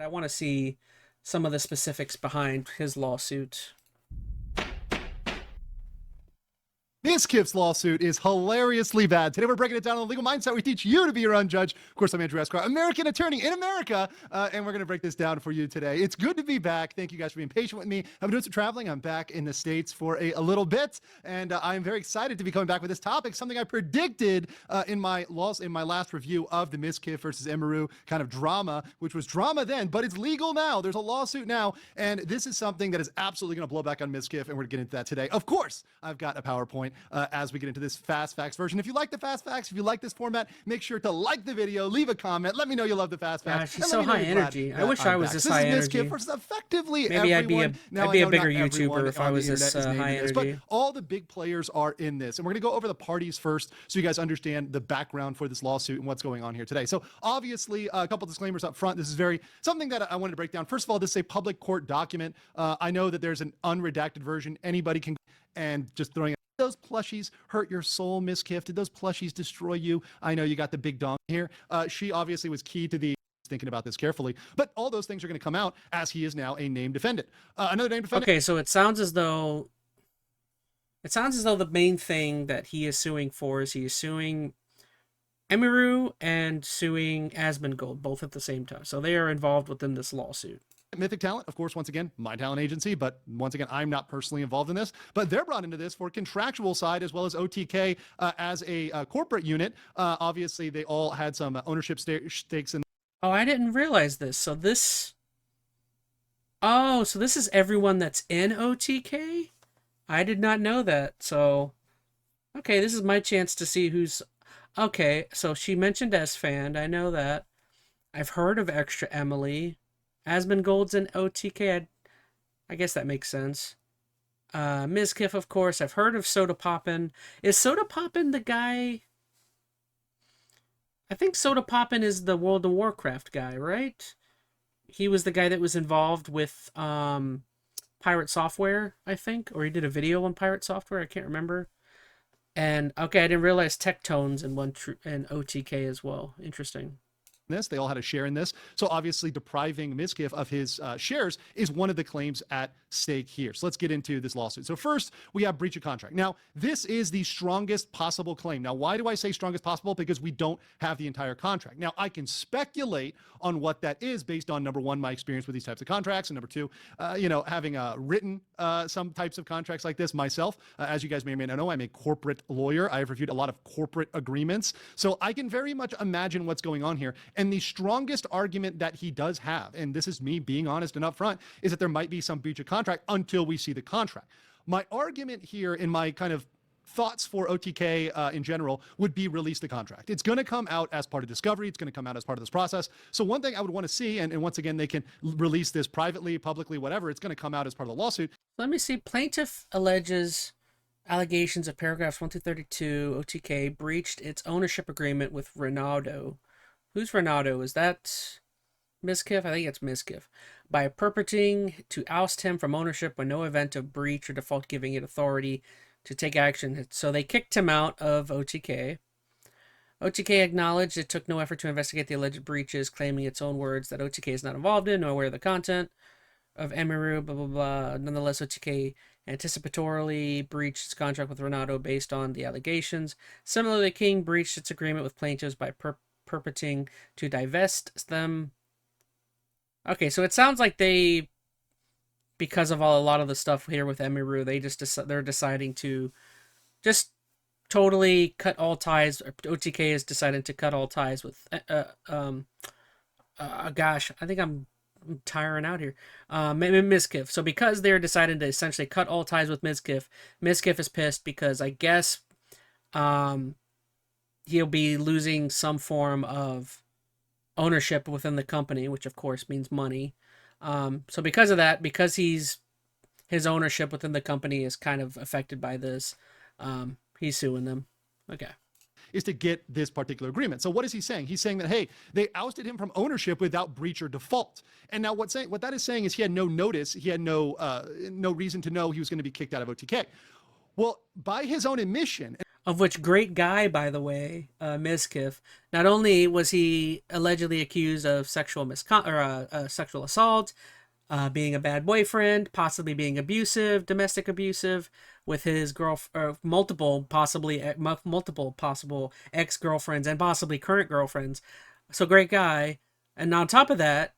I want to see some of the specifics behind his lawsuit. Mizkif's lawsuit is hilariously bad. Today we're breaking it down on the Legal Mindset. We teach you to be your own judge. Of course, I'm Andrew Esquire, American attorney in America, and we're going to break this down for you today. It's good to be back. Thank you guys for being patient with me. I've been doing some traveling. I'm back in the States for a little bit, and I'm very excited to be coming back with this topic, something I predicted in my last review of the Mizkif versus Emiru kind of drama, which was drama then, but it's legal now. There's a lawsuit now, and this is something that is absolutely going to blow back on Mizkif, and we're going to get into that today. Of course, I've got a PowerPoint as we get into this Fast Facts version. If you like the Fast Facts, if you like this format, make sure to like the video, leave a comment, let me know you love the Fast Facts. She's so high energy. I wish I was this high energy. Mizkif versus effectively maybe everyone. I'd be a bigger YouTuber if I was this high energy. But all the big players are in this, and we're going to go over the parties first so you guys understand the background for this lawsuit and what's going on here today. So obviously, a couple disclaimers up front. This is something that I wanted to break down. First of all, this is a public court document. I know that there's an unredacted version. Anybody can, and just throwing those plushies hurt your soul, Mizkif? Did those plushies destroy you? I know you got the big dong here. She obviously was key to the thinking about this carefully, but all those things are going to come out as he is now a named defendant. Another named defendant. Okay, so it sounds as though the main thing that he is suing for is he is suing Emiru and suing Asmongold both at the same time. So they are involved within this lawsuit. Mythic Talent, of course, once again, my talent agency, but once again, I'm not personally involved in this, but they're brought into this for contractual side as well as OTK as a corporate unit. Obviously, they all had some ownership stakes in. Oh, I didn't realize this. So this is everyone that's in OTK? I did not know that. So, okay, this is my chance to see who's... Okay, so she mentioned S-Fan. I know that. I've heard of Extra Emily. Asmongold's in OTK. I guess that makes sense. Mizkif, of course. I've heard of Soda Poppin. Is Soda Poppin the guy... I think Soda Poppin is the World of Warcraft guy, right? He was the guy that was involved with Pirate Software, I think. Or he did a video on Pirate Software. I can't remember. And, okay, I didn't realize Tectone's in OTK as well. Interesting. This. They all had a share in this. So obviously depriving Mizkif of his shares is one of the claims at stake here. So let's get into this lawsuit. So first, we have breach of contract. Now, this is the strongest possible claim. Now, why do I say strongest possible? Because we don't have the entire contract. Now, I can speculate on what that is based on, number one, my experience with these types of contracts, and number two, having written some types of contracts like this myself. As you guys may or may not know, I'm a corporate lawyer. I have reviewed a lot of corporate agreements. So I can very much imagine what's going on here. And the strongest argument that he does have, and this is me being honest and upfront, is that there might be some breach of contract until we see the contract. My argument here in my kind of thoughts for OTK in general would be release the contract. It's going to come out as part of discovery. It's going to come out as part of this process. So one thing I would want to see, and once again, they can release this privately, publicly, whatever, it's going to come out as part of the lawsuit. Let me see. Plaintiff alleges allegations of paragraphs 1 through 32. OTK breached its ownership agreement with Ronaldo. Who's Ronaldo? Is that Mizkif? I think it's Mizkif. By purporting to oust him from ownership when no event of breach or default giving it authority to take action. So they kicked him out of OTK. OTK acknowledged it took no effort to investigate the alleged breaches, claiming its own words that OTK is not involved in, nor aware of the content of Emiru, blah, blah, blah. Nonetheless, OTK anticipatorily breached its contract with Ronaldo based on the allegations. Similarly, King breached its agreement with plaintiffs by purporting to divest them. Okay, so it sounds like they, because of a lot of the stuff here with Emiru, they're deciding to just totally cut all ties. OTK is deciding to cut all ties with gosh, I think I'm tiring out here. Mizkif. So because they're deciding to essentially cut all ties with Mizkif, Mizkif is pissed because I guess he'll be losing some form of ownership within the company, which of course means money. So because of that, because his ownership within the company is kind of affected by this, he's suing them. Okay. Is to get this particular agreement. So what is he saying? He's saying that, hey, they ousted him from ownership without breach or default. And now what that is saying is he had no notice. He had no reason to know he was going to be kicked out of OTK. Well, by his own admission. Of which great guy, by the way, Mizkif. Not only was he allegedly accused of sexual assault, being a bad boyfriend, possibly being abusive, domestic abusive with his multiple possible ex girlfriends and possibly current girlfriends. So great guy. And on top of that,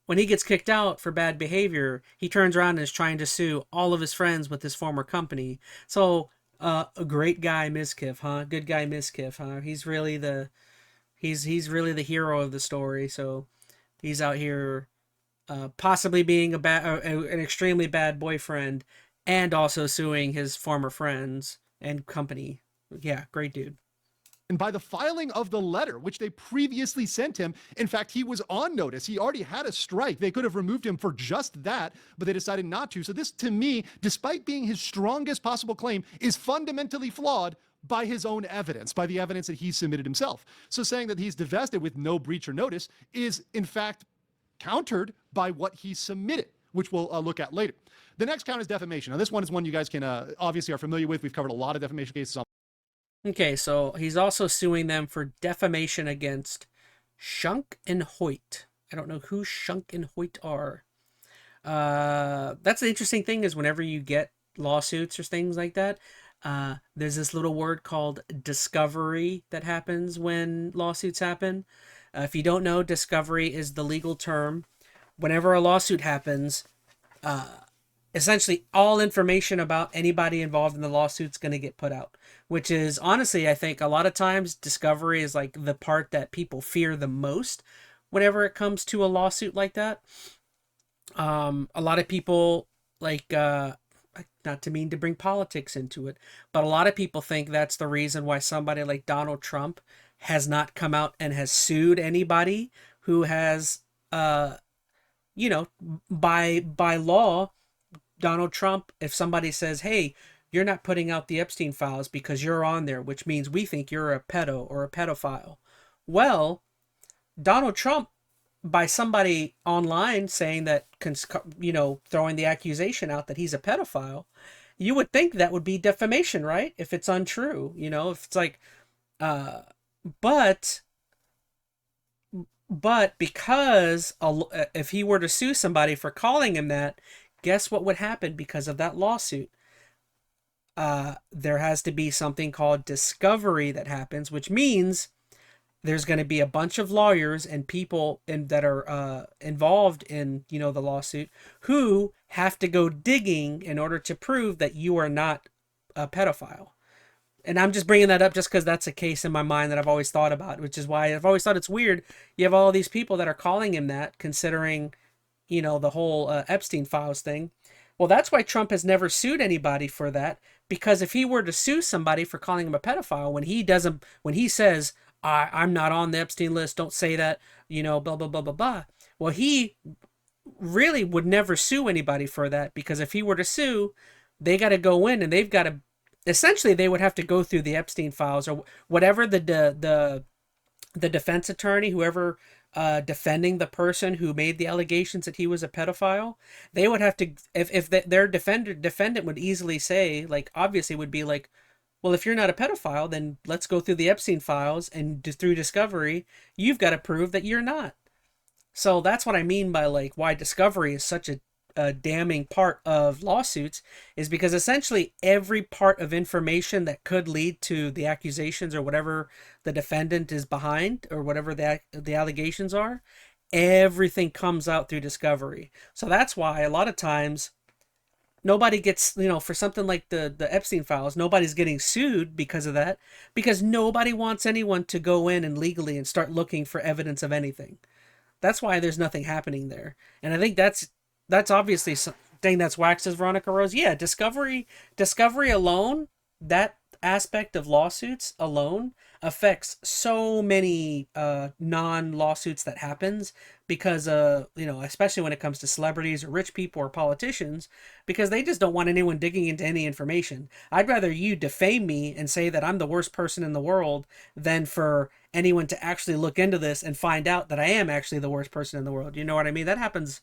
when he gets kicked out for bad behavior, he turns around and is trying to sue all of his friends with his former company. So, a great guy, Mizkif, huh? Good guy, Mizkif, huh? He's really the hero of the story. So he's out here, possibly being an extremely bad boyfriend, and also suing his former friends and company. Yeah, great dude. And by the filing of the letter, which they previously sent him, in fact, he was on notice. He already had a strike. They could have removed him for just that, but they decided not to. So this, to me, despite being his strongest possible claim, is fundamentally flawed by his own evidence, by the evidence that he submitted himself. So saying that he's divested with no breach or notice is, in fact, countered by what he submitted, which we'll look at later. The next count is defamation. Now, this one is one you guys can obviously are familiar with. We've covered a lot of defamation cases on. Okay, so he's also suing them for defamation against Shunk and Hoyt. I don't know who Shunk and Hoyt are. That's the interesting thing is whenever you get lawsuits or things like that, there's this little word called discovery that happens when lawsuits happen. If you don't know, discovery is the legal term. Whenever a lawsuit happens, essentially all information about anybody involved in the lawsuit is going to get put out, which is honestly, I think a lot of times discovery is like the part that people fear the most whenever it comes to a lawsuit like that. A lot of people like, not to mean to bring politics into it, but a lot of people think that's the reason why somebody like Donald Trump has not come out and has sued anybody who has, you know, by law, Donald Trump, if somebody says, hey, you're not putting out the Epstein files because you're on there, which means we think you're a pedo or a pedophile. Well, Donald Trump, by somebody online saying that, throwing the accusation out that he's a pedophile, you would think that would be defamation, right? If it's untrue, if it's like, uh, but because if he were to sue somebody for calling him that, guess what would happen because of that lawsuit? There has to be something called discovery that happens, which means there's going to be a bunch of lawyers and people that are involved in the lawsuit who have to go digging in order to prove that you are not a pedophile. And I'm just bringing that up just because that's a case in my mind that I've always thought about, which is why I've always thought it's weird. You have all these people that are calling him that, considering the whole Epstein files thing. Well, that's why Trump has never sued anybody for that, because if he were to sue somebody for calling him a pedophile, when he says, I'm not on the Epstein list, don't say that, blah, blah, blah, blah, blah. Well, he really would never sue anybody for that, because if he were to sue, they got to go in and they've got to, essentially, they would have to go through the Epstein files or whatever the defense attorney, whoever defending the person who made the allegations that he was a pedophile, they would have to, if their defendant would easily say, like, obviously would be like, well, if you're not a pedophile, then let's go through the Epstein files, and through discovery, you've got to prove that you're not. So that's what I mean by like why discovery is such a damning part of lawsuits, is because essentially every part of information that could lead to the accusations or whatever the defendant is behind or whatever the allegations are, everything comes out through discovery. So that's why a lot of times nobody gets, for something like the Epstein files, nobody's getting sued because of that, because nobody wants anyone to go in and legally and start looking for evidence of anything. That's why there's nothing happening there. And I think that's obviously something that's waxed as Veronica Rose. Yeah, discovery alone, that aspect of lawsuits alone affects so many non-lawsuits that happens, because especially when it comes to celebrities or rich people or politicians, because they just don't want anyone digging into any information. I'd rather you defame me and say that I'm the worst person in the world than for anyone to actually look into this and find out that I am actually the worst person in the world. You know what I mean? That happens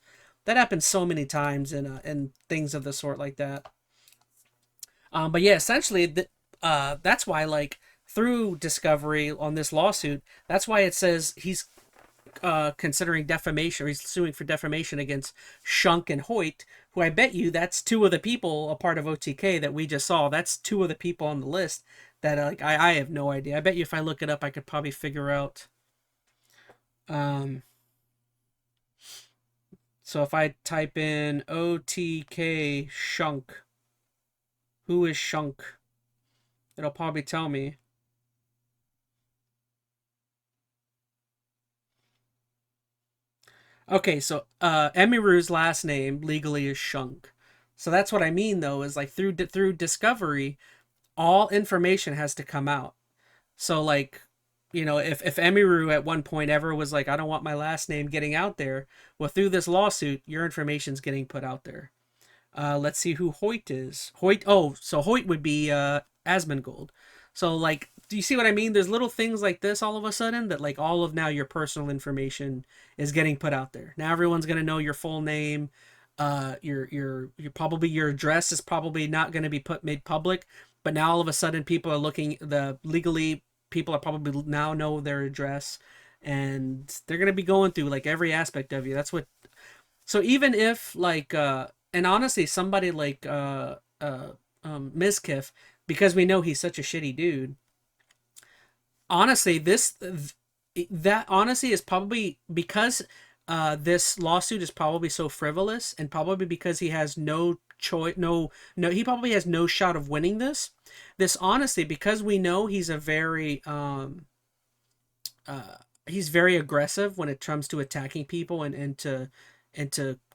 so many times in things of the sort like that. But yeah, essentially, That's why, like, through discovery on this lawsuit, that's why it says he's considering defamation, or he's suing for defamation against Shunk and Hoyt, who I bet you that's two of the people a part of OTK that we just saw. That's two of the people on the list that like I have no idea. I bet you if I look it up, I could probably figure out. Um, so if I type in OTK Shunk, who is Shunk? It'll probably tell me. Okay, so Emiru's last name legally is Shunk. So that's what I mean though, is like through discovery, all information has to come out. So like, if Emiru at one point ever was like, I don't want my last name getting out there, well, through this lawsuit, your information's getting put out there. Let's see who Hoyt is. Hoyt. Oh, so Hoyt would be Asmongold. So like, do you see what I mean? There's little things like this all of a sudden that like all of now your personal information is getting put out there. Now everyone's gonna know your full name. Your probably your address is probably not going to be made public, but now all of a sudden people are looking the legally people are probably now know their address, and they're going to be going through like every aspect of you. That's what. So even if like and honestly somebody like Mizkif, because we know he's such a shitty dude, honestly that honestly is probably because this lawsuit is probably so frivolous, and probably because he has no choice, no, he probably has no shot of winning this honestly, because we know he's very aggressive when it comes to attacking people, and to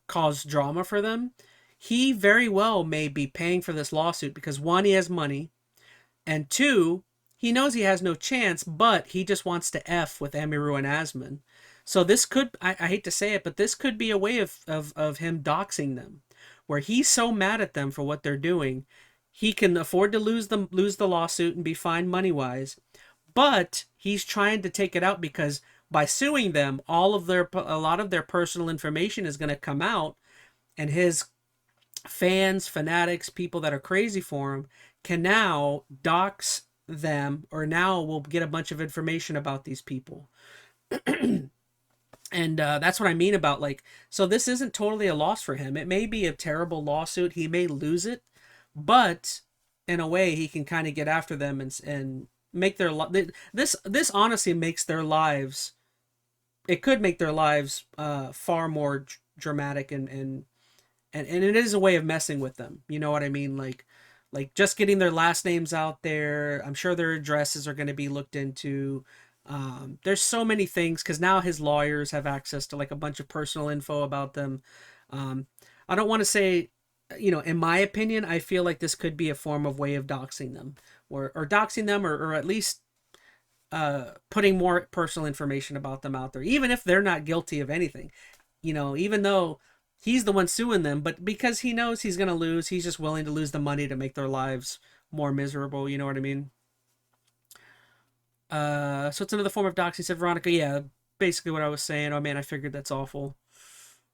cause drama for them. He very well may be paying for this lawsuit because one, he has money, and two, he knows he has no chance, but he just wants to F with Emiru and Asman. So this could, I hate to say it, but this could be a way of him doxing them, where he's so mad at them for what they're doing, he can afford to lose the lawsuit and be fined money wise, but he's trying to take it out because by suing them, a lot of their personal information is going to come out, and his fans, fanatics, people that are crazy for him can now dox them, or now will get a bunch of information about these people. And that's what I mean about like, so this isn't totally a loss for him. It may be a terrible lawsuit. He may lose it, but in a way he can kind of get after them and make their this honestly makes their lives, it could make their lives far more dramatic, and it is a way of messing with them. You know what I mean? Like just getting their last names out there. I'm sure their addresses are going to be looked into. There's so many things because now his lawyers have access to like a bunch of personal info about them. Um, I don't want to say, in my opinion, I feel like this could be a form of way of doxing them, or doxing them, or at least putting more personal information about them out there, even if they're not guilty of anything. Even though he's the one suing them, but because he knows he's going to lose, he's just willing to lose the money to make their lives more miserable. You know what I mean? So it's another form of doxing, said Veronica. Yeah, basically what I was saying. Oh man, I figured that's awful.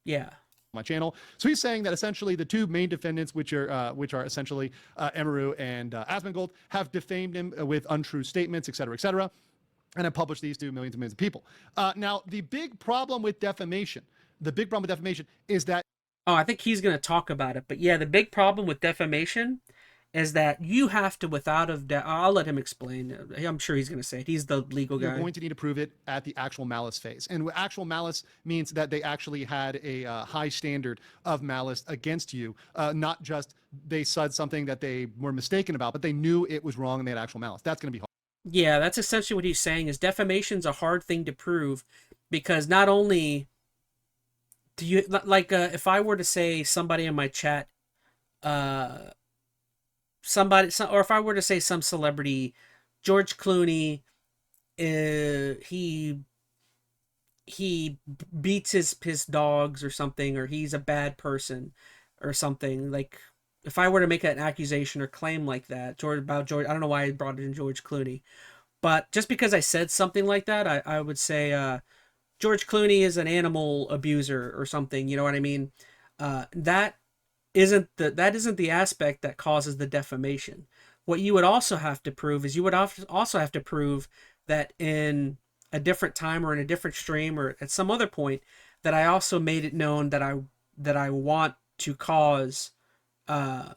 Yeah. My channel. So he's saying that essentially the two main defendants, which are essentially Emiru and Asmongold, have defamed him with untrue statements, etc., and have published these to millions and millions of people. Now, the big problem with defamation is that. Oh, I think he's going to talk about it. But yeah, the big problem with defamation is that you have to, without a doubt, I'll let him explain. I'm sure he's going to say it. He's the legal guy. You're going to need to prove it at the actual malice phase. And actual malice means that they actually had a high standard of malice against you, not just they said something that they were mistaken about, but they knew it was wrong and they had actual malice. That's going to be hard. Yeah, that's essentially what he's saying, is defamation's a hard thing to prove, because not only do you, like, if I were to say somebody in my chat, uh, or if I were to say some celebrity, George Clooney, he beats his dogs or something, or he's a bad person or something. Like, if I were to make an accusation or claim like that, about George, I don't know why I brought it in George Clooney, but just because I said something like that, I would say George Clooney is an animal abuser or something. You know what I mean? That isn't the aspect that causes the defamation. what you would also have to prove is you would also have to prove that in a different time or in a different stream or at some other point that I also made it known that I want to cause a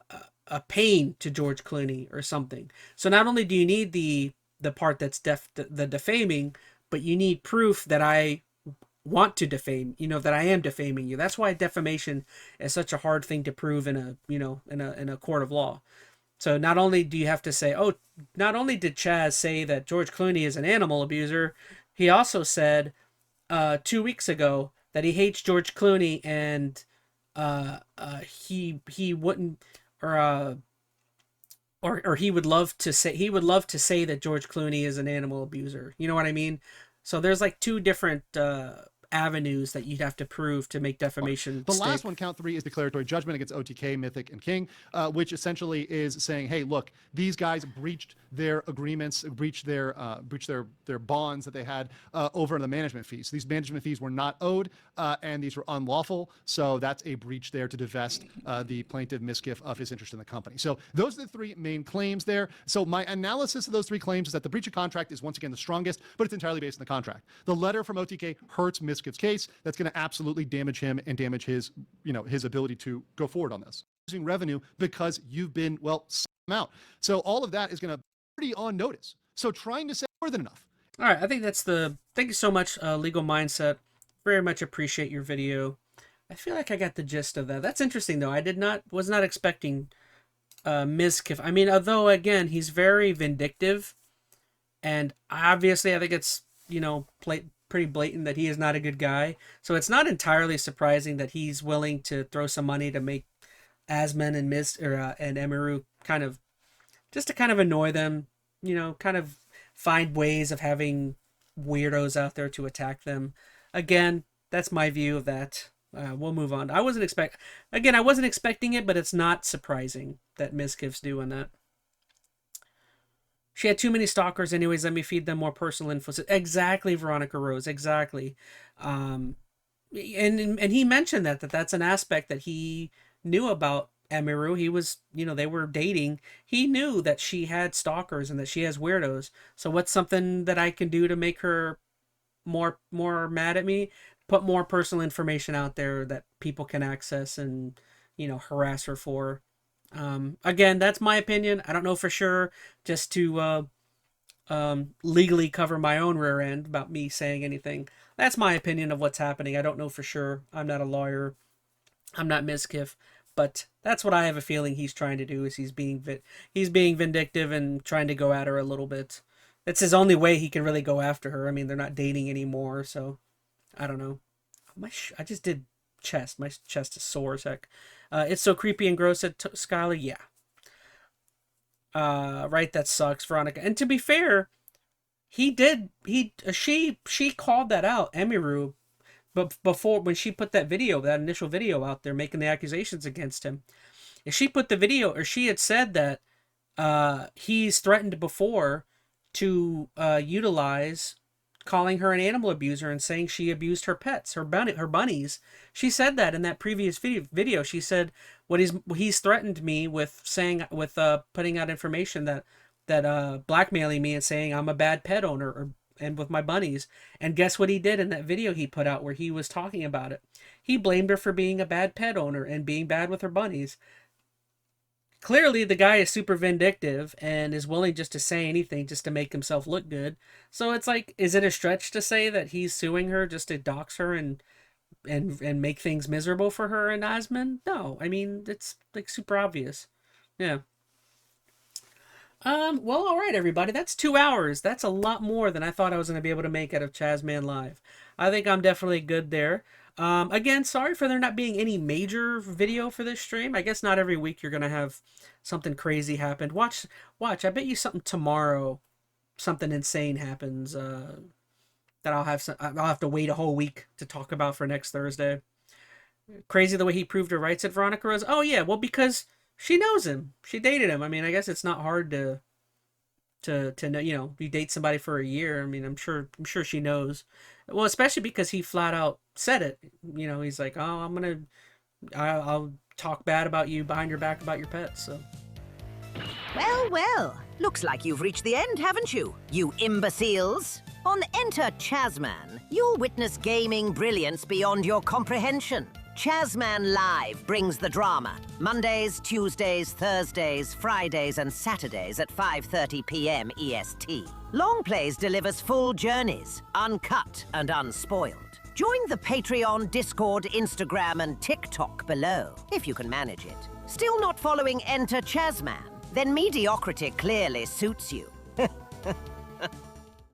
pain to George Clooney or something. So not only do you need the part that's the defaming, but you need proof that I want to defame, that I am defaming you. That's why defamation is such a hard thing to prove in a, in a court of law. So not only do you have to say, oh, not only did Chaz say that George Clooney is an animal abuser, he also said 2 weeks ago that he hates George Clooney and he wouldn't or or he would love to say that George Clooney is an animal abuser. You know what I mean? So there's like two different avenues that you'd have to prove to make defamation The stick. last one, count 3, is declaratory judgment against OTK, Mythic, and King, which essentially is saying, hey, look, these guys breached their agreements, breached their bonds that they had over the management fees. These management fees were not owed, and these were unlawful. So that's a breach there to divest the plaintiff Mizkif of his interest in the company. So those are the 3 main claims there. So my analysis of those 3 claims is that the breach of contract is once again the strongest, but it's entirely based on the contract. The letter from OTK hurts Mizkif's case. That's going to absolutely damage him and damage his, his ability to go forward on this. Losing revenue because you've been, out. So all of that is going to be pretty on notice. So trying to say more than enough. All right, I think thank you so much, Legalmindset. Very much appreciate your video. I feel like I got the gist of that. That's interesting though. Was not expecting Mizkif. I mean, although again, he's very vindictive, and obviously I think it's, pretty blatant that he is not a good guy. So it's not entirely surprising that he's willing to throw some money to make Asmongold and Emiru kind of annoy them, kind of find ways of having weirdos out there to attack them. Again, that's my view of that. We'll move on. I wasn't expecting it, but it's not surprising that Mizkif's doing that. She had too many stalkers anyways. Let me feed them more personal info. Exactly, Veronica Rose. Exactly. And he mentioned that's an aspect that he knew about Emiru. He was, they were dating. He knew that she had stalkers and that she has weirdos. So what's something that I can do to make her more mad at me? Put more personal information out there that people can access and, harass her for. Again, that's my opinion. I don't know for sure, just to legally cover my own rear end about me saying anything. That's my opinion of what's happening. I don't know for sure. I'm not a lawyer. I'm not Mizkif, but that's what I have a feeling he's trying to do. Is he's being vindictive and trying to go at her a little bit. It's his only way he can really go after her. I mean, they're not dating anymore, so I don't know. I just did chest. My chest is sore as heck. It's so creepy and gross, said Skylar. Yeah. Right, that sucks, Veronica. And to be fair, she called that out, Emiru, but before, when she put that initial video out there making the accusations against him. If she put the video, or she had said that he's threatened before to utilize calling her an animal abuser and saying she abused her pets, her bunnies. She said that in that previous video. She said he's threatened me with putting out information that blackmailing me and saying I'm a bad pet owner and with my bunnies. And guess what he did in that video he put out where he was talking about it? He blamed her for being a bad pet owner and being bad with her bunnies. Clearly, the guy is super vindictive and is willing just to say anything just to make himself look good. So it's like, is it a stretch to say that he's suing her just to dox her and make things miserable for her and Asmongold? No, I mean, it's like super obvious. Yeah. Well, all right, everybody. That's 2 hours. That's a lot more than I thought I was going to be able to make out of ChazmaN Live. I think I'm definitely good there. Again, sorry for there not being any major video for this stream. I guess not every week you're going to have something crazy happen. Watch. I bet you something tomorrow, something insane happens, that I'll have to wait a whole week to talk about for next Thursday. Crazy the way he proved her right, said Veronica Rose. Oh yeah, well, because she knows him. She dated him. I mean, I guess it's not hard to know, you date somebody for a year. I mean, I'm sure she knows. Well, especially because he flat out said it. He's like, oh, I'll talk bad about you behind your back about your pets. So Well, well. Looks like you've reached the end, haven't you? You imbeciles. On Enter ChazmaN, you'll witness gaming brilliance beyond your comprehension. ChazmaN Live brings the drama. Mondays, Tuesdays, Thursdays, Fridays, and Saturdays at 5:30 p.m. EST. Long Plays delivers full journeys, uncut and unspoiled. Join the Patreon, Discord, Instagram, and TikTok below, if you can manage it. Still not following Enter ChazmaN? Then mediocrity clearly suits you.